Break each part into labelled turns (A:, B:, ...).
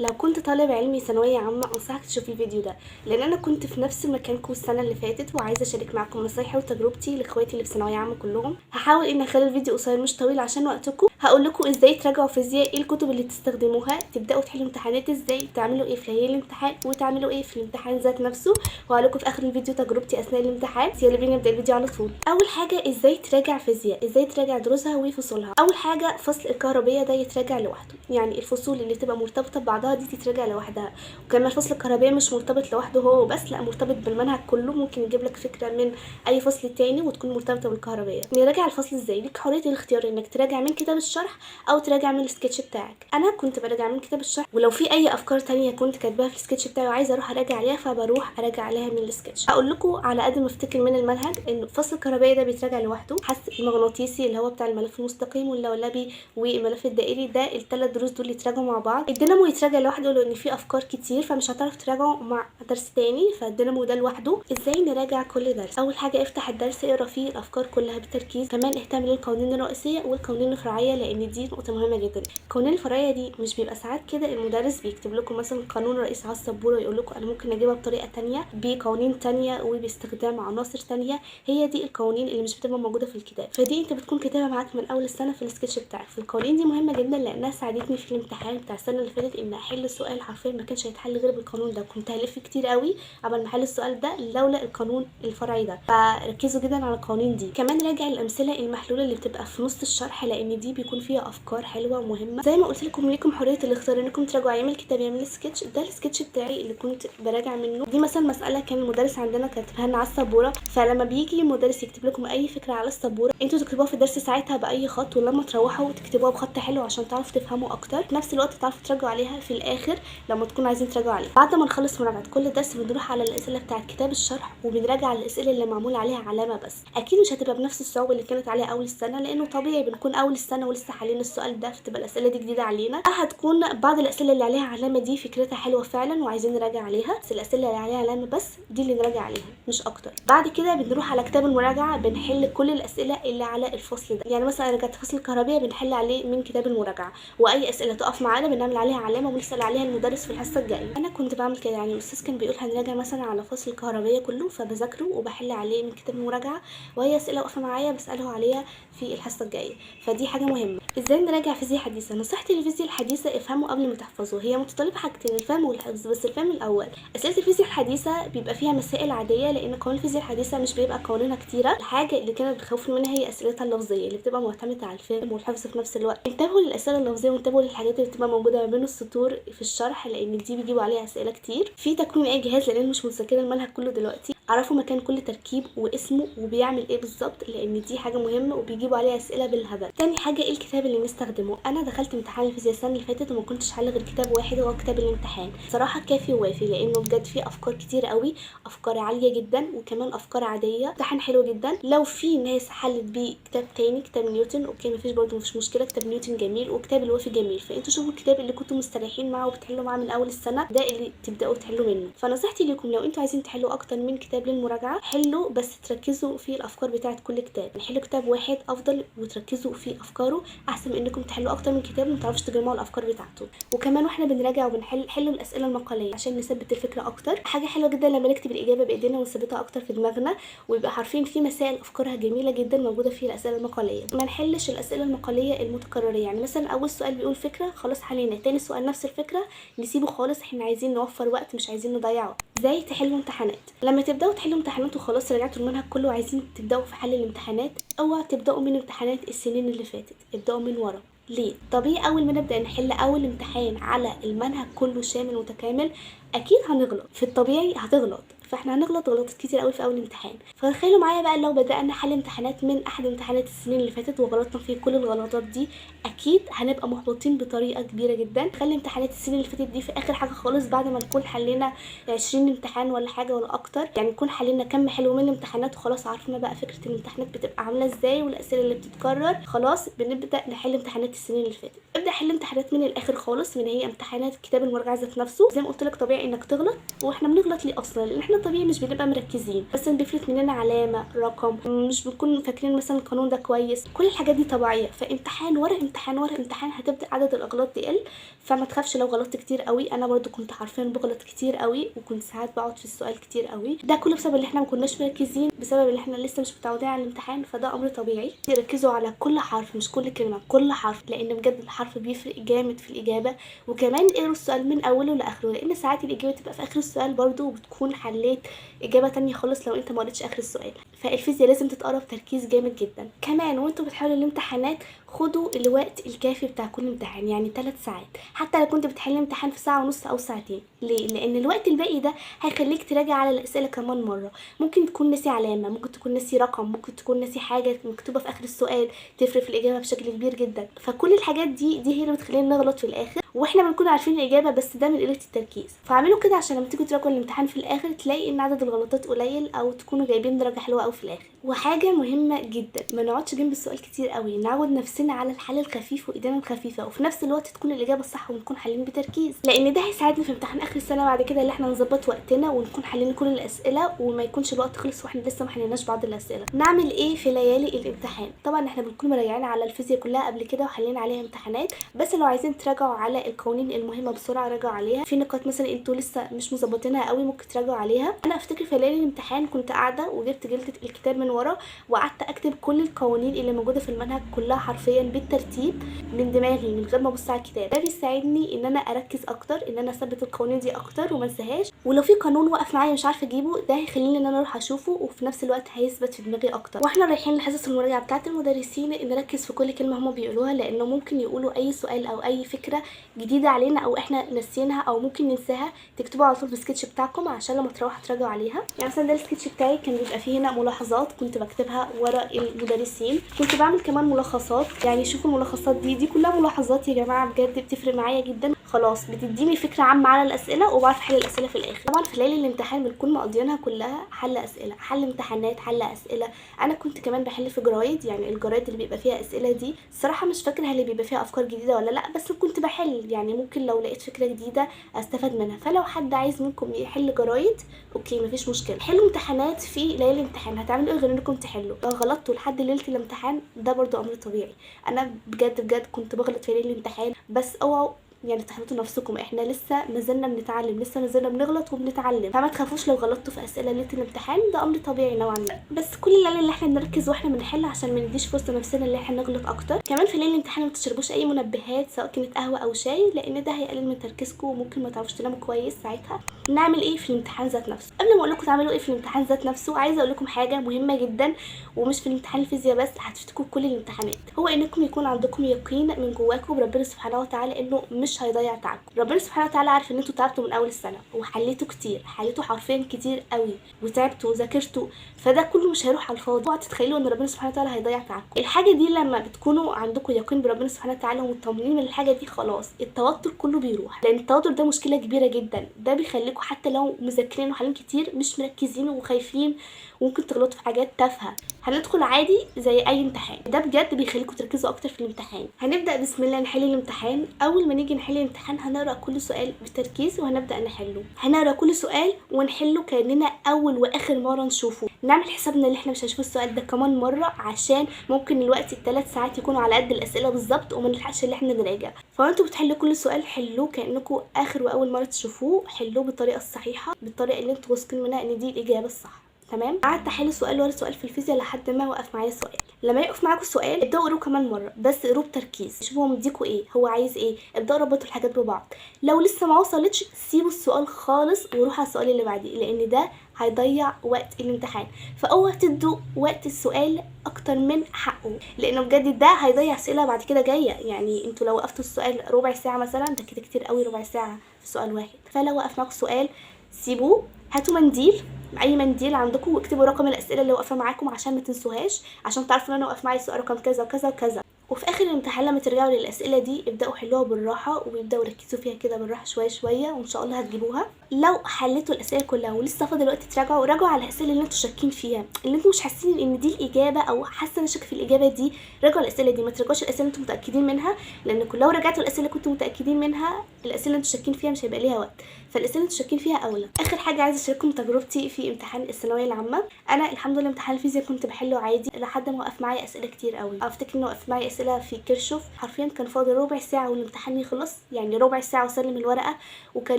A: لو كنت طالب علمي ثانويه عامه انصحك تشوف الفيديو ده، لان انا كنت في نفس مكانكم السنه اللي فاتت وعايزه اشارك معاكم نصايحي وتجربتي لاخواتي اللي في ثانويه عامه كلهم. هحاول ان اخلي الفيديو قصير مش طويل عشان وقتكم. هقول لكم ازاي تراجعوا فيزياء، ايه الكتب اللي تستخدموها، تبداوا تحلوا امتحانات ازاي، تعملوا ايه في ليالي الامتحان وتعملوا ايه في الامتحان ذات نفسه. وهقول لكم في اخر الفيديو تجربتي اثناء الامتحان. يلا بينا نبدا الفيديو على طول. اول حاجه ازاي تراجع فيزياء، ازاي تراجع دروسها وفصولها. اول حاجه فصل الكهربيه ده يتراجع لوحده، يعني الفصول اللي تبقى مرتبطه ببعضها دي تتراجع لوحدها. وكمان الفصل الكهربائي مش مرتبط لوحده هو بس، لا مرتبط بالمنهج كله. ممكن يجيب لك فكره من اي فصل تاني وتكون مرتبطه بالكهربائيه. نراجع الفصل ازاي؟ ليك حريه الاختيار انك تراجع من كتاب الشرح او تراجع من السكتش بتاعك. انا كنت براجع من كتاب الشرح، ولو في اي افكار تانية كنت كاتباها في السكتش بتاعي وعايزه اروح اراجع عليها فبروح اراجع عليها من السكتش. هقول لكم على قد ما افتكر من المنهج ان فصل الكهربائي ده بيتراجع لوحده. حس المغناطيسي اللي هو بتاع الملف المستقيم واللولبي والملف الدائري، ده الثلاث دروس دول يتراجعوا مع بعض. الدينامو يتراجع لوحده لان فيه افكار كتير فمش هتعرف تراجعه مع درس تاني، فالدينامو ده لوحده. ازاي نراجع كل درس؟ اول حاجه افتح الدرس اقرا فيه الافكار كلها بتركيز. كمان اهتم بالقوانين الرئيسيه والقوانين الفرعيه لان دي نقطه مهمه جدا. القوانين الفرعيه دي مش بيبقى ساعات كده المدرس بيكتب لكم مثلا قانون رئيسي على السبوره يقول لكم انا ممكن اجيبها بطريقه تانية بقوانين تانية وباستخدام عناصر تانية. هي دي القوانين اللي مش بتبقى موجوده في الكتاب، فدي انت بتكون كاتبها معاك من اول السنه في السكتش بتاعك. فالقوانين دي مهمه جدا لانها ساعدتني في الامتحان بتاع السنه اللي فاتت ان احل سؤال حرفيا ما كانش هيتحل غير بالقانون ده. كنت هلف كتير قوي قبل ما احل السؤال ده لولا القانون الفرعي ده. فركزوا جدا على القوانين دي. كمان راجع الامثله المحلوله اللي بتبقى في نص الشرح لان دي بيكون فيها افكار حلوه ومهمه. زي ما قلت لكم ليكم حريه الاختيار انكم تراجعوا يا من الكتاب يا من السكتش. ده السكتش بتاعي اللي كنت براجع منه. دي مثلا مساله كان المدرس عندنا كاتبها لنا على السبوره، فلما بيجي المدرس يكتب لكم اي فكره على السبوره انتوا تكتبوها في الدرس ساعتها باي خط، ولما تروحوا تكتبوها بخط حلو عشان تعرفوا تفهموا اكتر. في نفس الوقت تعرفوا تراجعوا عليها في الاخر لما تكونوا عايزين تراجعوا عليها. بعد ما نخلص مراجعه كل درس بنروح على الاسئله بتاعه كتاب الشرح وبنراجع الاسئله اللي معمول عليها علامه بس. اكيد مش هتبقى بنفس الصعوبه اللي كانت عليها اول السنه لانه طبيعي بنكون اول السنه ولسه حالين السؤال ده فتبقى الاسئله دي جديده علينا. هتكون بعض الاسئله اللي عليها علامه دي فكرتها حلوه فعلا وعايزين نراجع عليها، بس الاسئله اللي عليها علامه بس دي اللي نراجع عليها مش اكتر. بعد كده بنروح على كتاب المراجعه بنحل كل الاسئله اللي على الفصل ده. يعني مثلا رجعت فصل الكهربيه بنحل عليه من كتاب المراجعه، واي اسئله تقف معانا بنعمل عليها علامه ونسال عليها المدرس في الحصه الجايه. انا كنت بعمل كده، يعني الاستاذ كان بيقول هنراجع مثلا على فصل الكهربيه كله فبذاكره وبحل عليه من كتاب المراجعه، وهي اسئله واقفه معايا بساله عليها في الحصه الجايه. فدي حاجه مهمه. ازاي نراجع فيزياء حديثه؟ نصيحتي للفيزياء الحديثه افهموا قبل ما تحفظوا. هي متطلبه حاجتين، الفهم والحفظ، بس الفهم الاول. اسئله الفيزياء الحديثه بيبقى فيها مسائل عاديه لان قوانين الفيزياء الحديثه مش بيبقى قوانينها كتيره. الحاجه اللي كانت بتخوفني منها هي اسئلتها اللفظيه اللي بتبقى معتمده على الفهم والحفظ في نفس الوقت. انتبهوا للاسئله اللفظيه وانتبهوا للحاجات اللي بتبقى موجوده ما بين السطور في الشرح لان دي بيجيبوا عليها اسئله كتير. في تكوين اي جهاز لان مش متذكره المنهج كله دلوقتي، عرفوا مكان كل تركيب واسمه وبيعمل ايه بالظبط لان دي حاجه مهمه وبيجيبوا عليها اسئله بالهبل. تاني حاجه ايه الكتاب اللي نستخدمه؟ انا دخلت امتحان الفيزياء السنه اللي فاتت وما كنتش حل غير كتاب واحد وهو كتاب الامتحان. صراحه كافي ووافي لانه بجد فيه افكار كتير قوي، افكار عاليه جدا وكمان افكار عاديه. امتحان حلو جدا. لو في ناس حلت بيه كتاب تاني كتاب نيوتن اوكي مفيش برضه مفيش مشكله، كتاب نيوتن جميل وكتاب الوافي جميل. فانتوا شوفوا الكتاب اللي كنتوا مستريحين معاه وبتحلوا معاه من اول السنه ده اللي تبداوا تحلوا منه. فنصيحتي لكم لو انتوا عايزين تحلوا اكتر من كتاب للمراجعه حلوا بس تركزوا في الافكار بتاعه كل كتاب. نحلوا كتاب واحد افضل وتركزوا في افكاره احسن من انكم تحلوا اكتر من كتاب وما تعرفوش تجمعوا الافكار بتاعته. وكمان واحنا بنراجع حلوا الاسئله المقاليه عشان نثبت الفكره اكتر. حاجه حلوه جدا لما نكتب الاجابه بايدينا ونثبتها اكتر في دماغنا ويبقى عارفين في مسائل افكارها جميله جدا موجوده في الاسئله المقاليه. ما نحلش الاسئله المقاليه المتكرره، يعني مثلا اول سؤال بيقول فكره خلاص حلينا، تاني سؤال نفس الفكره نسيبه خالص، احنا عايزين نوفر وقت مش عايزين نضيع وقت. ازاي تحلوا امتحانات؟ لما تبداوا تحلوا امتحانات وخلاص رجعتوا المنهج كله وعايزين تبداوا في حل الامتحانات، اوعوا تبداوا من امتحانات السنين اللي فاتت، ابداوا من ورا. ليه؟ طبيعي اول ما نبدا نحل اول امتحان على المنهج كله شامل متكامل اكيد هنغلط، في الطبيعي هتغلط، فاحنا هنغلط غلطات كتير قوي في اول امتحان. فتخيلوا معايا بقى لو بدانا حل امتحانات من احد امتحانات السنين اللي فاتت وغلطنا في كل الغلطات دي اكيد هنبقى محبطين بطريقه كبيره جدا. خلي امتحانات السنين اللي فاتت دي في اخر حاجه خالص بعد ما نكون حلينا 20 امتحان ولا حاجه ولا اكتر، يعني نكون حلينا كم حلو من الامتحانات وخلاص عرفنا بقى فكره الامتحانات بتبقى عامله ازاي والاسئله اللي بتتكرر. خلاص بنبدا نحل امتحانات السنين اللي فاتت. ابدا حل امتحانات من الاخر خالص من هي امتحانات كتاب المراجعه ذات نفسه. زي ما قلت لك طبيعي انك تغلط واحنا بنغلط ليه اصلا؟ لان احنا طبيعي مش بنبقى مركزين، بس بيفلت مننا علامه، رقم، مش بنكون فاكرين مثلا القانون ده كويس. كل الحاجات دي طبيعيه، فامتحان ورا امتحان ورا امتحان هتبدا عدد الاغلاط تقل. فما تخافش لو غلطت كتير قوي، انا برضو كنت حرفيا بغلط كتير قوي، وكنت ساعات بقعد في السؤال كتير قوي. ده كله بسبب ان احنا ما كناش مركزين، بسبب ان احنا لسه مش متعودين على الامتحان، فده امر طبيعي. ركزوا على كل حرف، مش كل كلمه، كل حرف، لان بجد الحرف بيفرق جامد في الاجابه. وكمان اقروا السؤال من اوله لاخره، لان ساعات الاجابه تبقى في اخر السؤال برضو، وبتكون حليت اجابه تانية خالص لو انت ما قريتش اخر السؤال. فالفيزياء لازم تتقرا بتركيز جامد جدا. كمان وانتوا بتحلوا الامتحانات خدوا الوقت الكافي بتاع كل امتحان، يعني 3 ساعات، حتى لو كنت بتحل امتحان في ساعه ونص او ساعتين. ليه؟ لان الوقت الباقي ده هيخليك تراجع على الاسئله كمان مره. ممكن تكون ناسي علامه، ممكن تكون ناسي رقم، ممكن تكون ناسي حاجه مكتوبه في اخر السؤال تفرق في الاجابه بشكل كبير جدا. فكل الحاجات دي هي اللي بتخلينا نغلط في الاخر، واحنا بنكون عارفين الاجابه، بس ده من قله التركيز. فاعملوا كده عشان لما تيجوا تراجعوا الامتحان في الاخر تلاقي ان عدد الغلطات قليل، او تكونوا جايبين درجه حلوه قوي في الاخر. وحاجه مهمه جدا، ما نقعدش جنب السؤال كتير قوي، نعود نفسنا على الحل الخفيف وايدينا الخفيفه، وفي نفس الوقت تكون الاجابه الصح ونكون حالين بتركيز، لان ده هيساعدنا في امتحان اخر السنه بعد كده اللي احنا نظبط وقتنا ونكون حالين كل الاسئله، وما يكونش الوقت خلص واحنا لسه ما حليناش بعض الاسئله. نعمل ايه في ليالي الامتحان؟ طبعا احنا بنكون مراجعين على الفيزياء كلها قبل كده وحلين عليها امتحانات، بس لو عايزين تراجعوا على القوانين المهمه بسرعه راجعوا عليها. في نقاط مثلا انتوا لسه مش مظبطينها قوي ممكن تراجعوا عليها. انا افتكر في ليالي الامتحان كنت قاعده وجبت جلده الكتاب من ورا وقعدت اكتب كل القوانين اللي موجوده في المنهج كلها حرفيا بالترتيب من دماغي من غير ما ابص على الكتاب. ده بيساعدني ان انا اركز اكتر، ان انا اثبت القوانين دي اكتر وما انساهاش. ولو في قانون وقف معايا مش عارفه اجيبه، ده هيخليني ان انا اروح اشوفه، وفي نفس الوقت هيثبت في دماغي اكتر. واحنا رايحين لحصص المراجعه بتاعه المدرسين نركز في كل كلمه هما بيقولوها، لانه ممكن يقولوا اي سؤال او اي فكره جديده علينا او احنا ناسيينها او ممكن ننساها. تكتبوا على طول في السكتش بتاعكم عشان لما تروحوا تراجعوا عليها. يعني مثلا ده السكتش بتاعي كان بيبقى فيه هنا ملاحظات كنت بكتبها ورا المدرسين. كنت بعمل كمان ملخصات، يعني شوفوا الملخصات دي كلها ملاحظات يا جماعه، بجد بتفرق معايا جدا. خلاص بتديني فكره عامه على الاسئله وبعرف احل الاسئله في الاخر. طبعا في ليالي الامتحان بنكون مقضيينها كلها حل اسئله، حل امتحانات، حل اسئله. انا كنت كمان بحل في جرايد، يعني الجرايد اللي بيبقى فيها اسئله دي الصراحه مش فاكره هل بيبقى فيها افكار جديده ولا لا، بس كنت بحل، يعني ممكن لو لقيت فكره جديده استفاد منها. فلو حد عايز منكم يحل جرايد اوكي مفيش مشكله. حلوا امتحانات في ليالي الامتحان، هتعملوا ايه غير انكم تحلوا؟ لو غلطتوا لحد ليله الامتحان ده برضو امر طبيعي. انا بجد كنت بغلط في ليله الامتحان، بس اوعوا يعني تحبطوا نفسكم، احنا لسه مازلنا بنتعلم، لسه مازلنا بنغلط وبنتعلم. فما تخافوش لو غلطتوا في اسئله ليله الامتحان، ده امر طبيعي نوعا ما. بس كل اللي احنا نركز واحنا بنحل عشان ما نديش فرصه نفسنا اللي احنا نغلط اكتر. كمان في ليله الامتحان ما تشربوش اي منبهات سواء كانت قهوه او شاي، لان ده هيقلل من تركيزكم وممكن ما تعرفوش تناموا كويس ساعتها. نعمل ايه في الامتحان ذات نفسه؟ قبل ما اقول لكم تعملوا ايه في الامتحان ذات نفسه، عايزه اقول لكم حاجه مهمه جدا، ومش في الامتحان الفيزياء بس، هتفتكوا كل الامتحانات، هو انكم يكون عندكم يقين من جواكم بربنا سبحانه وتعالى انه مش هيضيع تعبكم. ربنا سبحانه وتعالى عارف ان انتوا تعبتوا من اول السنه وحليتوا كتير، حليتوا حرفيا كتير قوي وتعبتوا وذاكرتوا، فده كله مش هيروح على الفاضي. اوعوا تتخيلوا ان ربنا سبحانه وتعالى هيضيع تعبكم. الحاجه دي لما بتكونوا عندكم يقين بربنا سبحانه وتعالى ومطمنين من الحاجه دي، خلاص التوتر كله بيروح، لان التوتر ده مشكله كبيره جدا. ده بيخليكم حتى لو مذاكرين وحالين كتير مش مركزين وخايفين وممكن تغلطوا في حاجات تافهه. هندخل عادي زي اي امتحان، ده بجد بيخليكم تركزوا اكتر في الامتحان. هنبدا بسم الله نحل الامتحان. اول ما نيجي نحل الامتحان هنقرا كل سؤال بتركيز وهنبدا نحله. هنقرا كل سؤال ونحله كاننا اول واخر مره نشوفه. نعمل حسابنا ان احنا مش هنشوف السؤال ده كمان مره، عشان ممكن الوقت ال3 ساعات يكونوا على قد الاسئله بالظبط وما نلحقش اللي احنا نراجع. فانتوا بتحلوا كل سؤال حلوه كانكم اخر واول مره تشوفوه، حلوه بالطريقه الصحيحه، بالطريقه اللي انتوا واثقين منها ان دي الاجابه الصح. تمام. قعدت احل سؤال ورا سؤال في الفيزياء لحد ما وقف معايا سؤال. لما يقف معاكم السؤال ابداوا اقروه كمان مره، بس اقروه بتركيز، شوفوا هو مديكوا ايه، هو عايز ايه، ابداوا ربطوا الحاجات ببعض. لو لسه ما وصلتش سيبوا السؤال خالص وروحوا على السؤال اللي بعديه، لان ده هيضيع وقت الامتحان. فاوعوا تدوا وقت السؤال اكتر من حقه، لانه بجد ده هيضيع اسئله بعد كده جايه. يعني انتوا لو وقفتوا السؤال ربع ساعه مثلا، ده كده كتير قوي ربع ساعه في سؤال واحد. فلو وقف معاكم السؤال سيبوه، هاتوا منديل، اي منديل عندكم، واكتبوا رقم الاسئله اللي واقفه معاكم عشان ما تنسوهاش، عشان تعرفوا ان انا واقف معايا سؤال رقم كذا وكذا وكذا. وفي اخر الامتحان لما ترجعوا للاسئله دي ابداوا حلوها بالراحه وابداوا ركزوا فيها كده بالراحه شويه شويه، وان شاء الله هتجيبوها. لو حليتوا الاسئله كلها ولسه فاضل وقت تراجعوا، راجعوا على الاسئله اللي انتوا شاكين فيها، اللي انتوا مش حاسين ان دي الاجابه او حاسه ان شاك في الاجابه دي، راجعوا الاسئله دي، ما تراجعوش الاسئله اللي انتوا متاكدين منها، لان لو رجعتوا الاسئله اللي كنتوا متاكدين منها الاسئله اللي انتوا شاكين فيها مش هيبقى ليها وقت، فالاسئله اللي انتوا شاكين فيها اولى. اخر حاجه عايزه اشارككم تجربتي في امتحان الثانويه العامه. انا الحمد لله امتحان الفيزياء كنت بحله عادي لحد ما وقف معايا اسئله كتير قوي. افتكر انه وقف معايا اسئله في كيرشوف، حرفيا كان فاضل ربع ساعه والامتحان يخلص، يعني ربع ساعه واسلم الورقه، وكان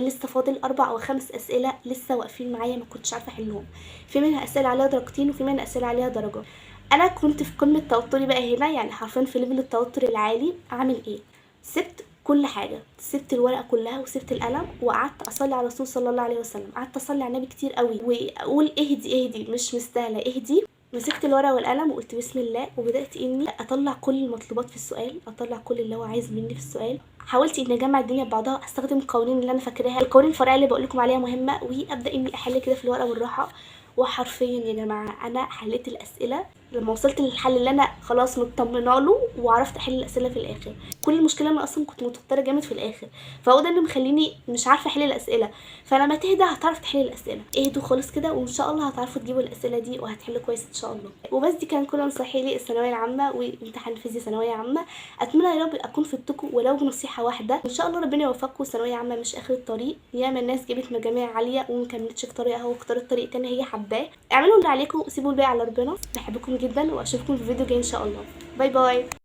A: لسه فاضل 4 أو 5 اسئله لسه واقفين معايا ما كنتش عارفه احلهم، في منها اسئله عليها درجتين وفي منها اسئله عليها درجه. انا كنت في قمه توتري بقى هنا، يعني حرفيا في ليفل التوتر العالي. اعمل ايه؟ سبت كل حاجه، سبت الورقه كلها وسبت القلم وقعدت اصلي على الرسول صلى الله عليه وسلم، قعدت اصلي على النبي كتير قوي واقول اهدي اهدي مش مستاهله اهدي. مسكت الورقه والقلم وقلت بسم الله، وبدات اني اطلع كل المطلوبات في السؤال، اطلع كل اللي هو عايز مني في السؤال. حاولت اني اجمع الدنيا ببعضها، استخدم القوانين اللي انا فاكراها، القوانين الفرعيه اللي بقول لكم عليها مهمه، وابدا اني احل كده في الورقه بالراحه. وحرفيا يا جماعه انا حليت الاسئله لما وصلت للحل اللي انا خلاص مطمنه له، وعرفت احل الاسئله في الاخر. كل المشكله انا اصلا كنت متوتره جامد في الاخر، فهو ده اللي مخليني مش عارفه احل الاسئله. فلما تهدى هتعرف تحل الاسئله، اهدوا خالص كده وان شاء الله هتعرفوا تجيبوا الاسئله دي وهتحلوا كويس ان شاء الله. وبس دي كان كل نصايحي لي الثانويه العامه وامتحان الفيزياء ثانويه عامه. اتمنى يا رب اكون فدتكم ولو بنصيحه واحده، ان شاء الله ربنا يوفقكم. ثانويه عامه مش اخر الطريق، ياما الناس جابت مجاميع عاليه ومكملتش في طريقها واختارت طريق تاني هي حباه. اعملوا اللي عليكم وسيبوا الباقي على ربنا. بحبكم جدا واشوفكم في فيديو جاي ان شاء الله. باي باي.